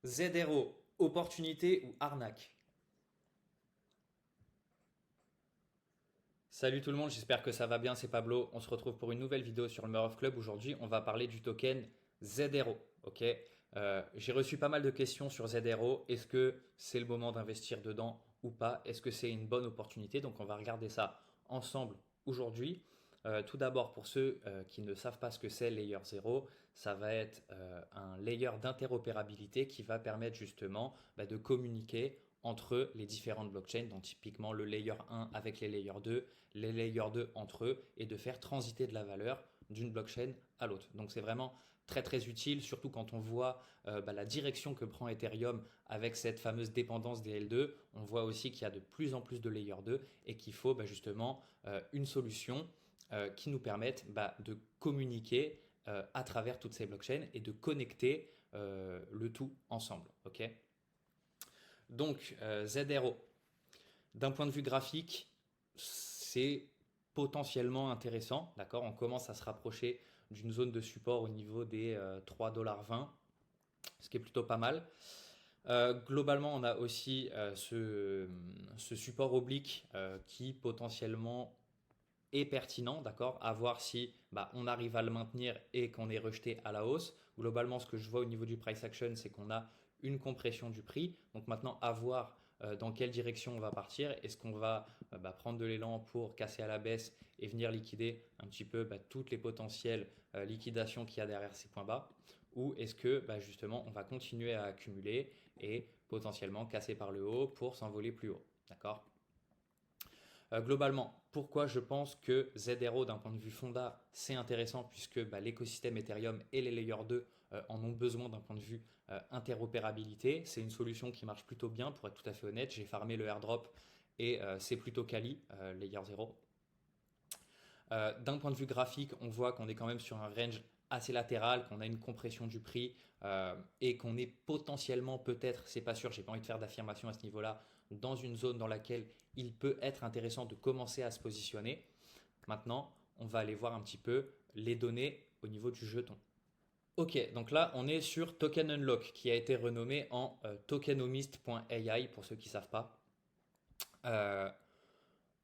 ZRO, opportunité ou arnaque? Salut tout le monde, j'espère que ça va bien, c'est Pablo. On se retrouve pour une nouvelle vidéo sur le Meurov Club. Aujourd'hui, on va parler du token ZRO. Ok. J'ai reçu pas mal de questions sur ZRO. Est-ce que c'est le moment d'investir dedans ou pas? Est-ce que c'est une bonne opportunité? Donc on va regarder ça ensemble aujourd'hui. Tout d'abord, pour ceux qui ne savent pas ce que c'est Layer 0, ça va être un layer d'interopérabilité qui va permettre justement de communiquer entre les différentes blockchains, donc typiquement le layer 1 avec les layers 2 entre eux, et de faire transiter de la valeur d'une blockchain à l'autre. Donc c'est vraiment très très utile, surtout quand on voit la direction que prend Ethereum avec cette fameuse dépendance des L2. On voit aussi qu'il y a de plus en plus de layer 2 et qu'il faut justement une solution qui nous permette de communiquer à travers toutes ces blockchains et de connecter le tout ensemble. Ok. Donc ZRO, d'un point de vue graphique, c'est potentiellement intéressant. D'accord. On commence à se rapprocher d'une zone de support au niveau des 3,20 $, ce qui est plutôt pas mal. Globalement, on a aussi ce support oblique qui potentiellement est pertinent, d'accord, à voir si on arrive à le maintenir et qu'on est rejeté à la hausse. Globalement, ce que je vois au niveau du price action, c'est qu'on a une compression du prix. Donc maintenant, à voir dans quelle direction on va partir. Est-ce qu'on va prendre de l'élan pour casser à la baisse et venir liquider un petit peu toutes les potentielles liquidations qu'il y a derrière ces points bas, ou est-ce que justement on va continuer à accumuler et potentiellement casser par le haut pour s'envoler plus haut. D'accord. Globalement, pourquoi je pense que ZRO d'un point de vue fonda, c'est intéressant puisque l'écosystème Ethereum et les Layer 2 en ont besoin d'un point de vue interopérabilité. C'est une solution qui marche plutôt bien, pour être tout à fait honnête. J'ai farmé le airdrop et c'est plutôt quali, Layer 0. D'un point de vue graphique, on voit qu'on est quand même sur un range assez latéral, qu'on a une compression du prix et qu'on est potentiellement, peut-être, c'est pas sûr, j'ai pas envie de faire d'affirmation à ce niveau-là, dans une zone dans laquelle il peut être intéressant de commencer à se positionner. Maintenant, on va aller voir un petit peu les données au niveau du jeton. Ok, donc là, on est sur Token Unlock, qui a été renommé en tokenomist.ai pour ceux qui ne savent pas. Euh,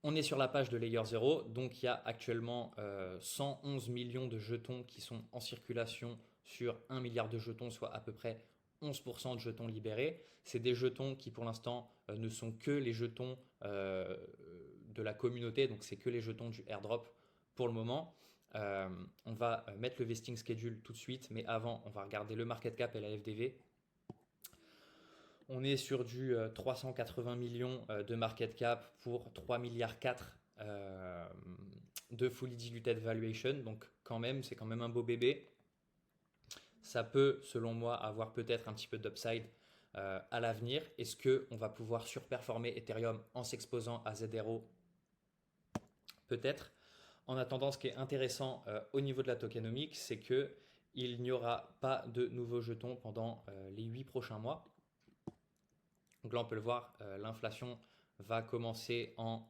On est sur la page de Layer 0, donc il y a actuellement 111 millions de jetons qui sont en circulation sur 1 milliard de jetons, soit à peu près 11% de jetons libérés. C'est des jetons qui pour l'instant ne sont que les jetons de la communauté, donc c'est que les jetons du airdrop pour le moment. On va mettre le vesting schedule tout de suite, mais avant on va regarder le market cap et la FDV. On est sur du 380 millions de market cap pour 3 milliards 4 de fully diluted valuation. Donc quand même, c'est quand même un beau bébé. Ça peut, selon moi, avoir peut-être un petit peu d'upside à l'avenir. Est-ce qu'on va pouvoir surperformer Ethereum en s'exposant à ZRO? Peut-être. En attendant, ce qui est intéressant au niveau de la tokenomique, c'est que il n'y aura pas de nouveaux jetons pendant les 8 prochains mois. Donc là, on peut le voir, l'inflation va commencer en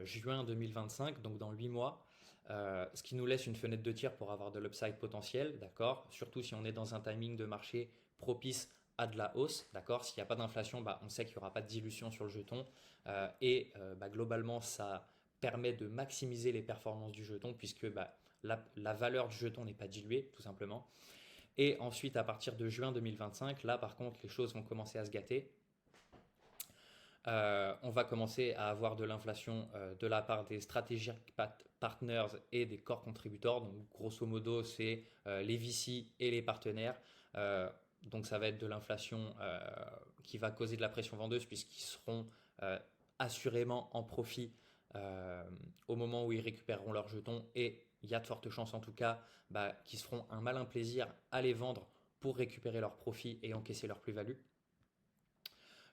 juin 2025, donc dans 8 mois, ce qui nous laisse une fenêtre de tir pour avoir de l'upside potentiel, d'accord. Surtout si on est dans un timing de marché propice à de la hausse, d'accord. S'il n'y a pas d'inflation, on sait qu'il n'y aura pas de dilution sur le jeton, globalement, ça permet de maximiser les performances du jeton, puisque la valeur du jeton n'est pas diluée, tout simplement. Et ensuite, à partir de juin 2025, là, par contre, les choses vont commencer à se gâter. On va commencer à avoir de l'inflation de la part des strategic partners et des core contributors. Donc, grosso modo, c'est les VC et les partenaires. Donc, ça va être de l'inflation qui va causer de la pression vendeuse puisqu'ils seront assurément en profit au moment où ils récupéreront leurs jetons. Et il y a de fortes chances, en tout cas, qu'ils se feront un malin plaisir à les vendre pour récupérer leurs profits et encaisser leur plus-value.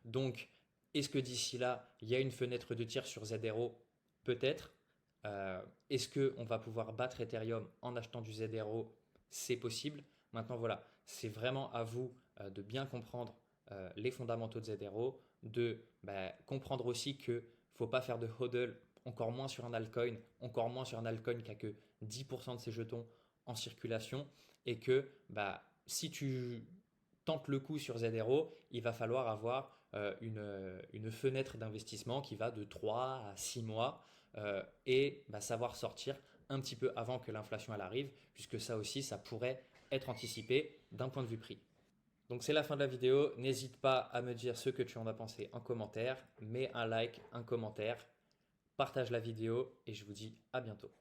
Donc, est-ce que d'ici là, il y a une fenêtre de tir sur ZRO? Peut-être. Est-ce qu'on va pouvoir battre Ethereum en achetant du ZRO? C'est possible. Maintenant, voilà, c'est vraiment à vous de bien comprendre les fondamentaux de ZRO, de comprendre aussi qu'il ne faut pas faire de hodl, encore moins sur un altcoin, encore moins sur un altcoin qui a que 10% de ses jetons en circulation, et que si tu tente le coup sur ZRO, il va falloir avoir une fenêtre d'investissement qui va de 3 à 6 mois et savoir sortir un petit peu avant que l'inflation elle arrive, puisque ça aussi, ça pourrait être anticipé d'un point de vue prix. Donc c'est la fin de la vidéo. N'hésite pas à me dire ce que tu en as pensé en commentaire. Mets un like, un commentaire, partage la vidéo et je vous dis à bientôt.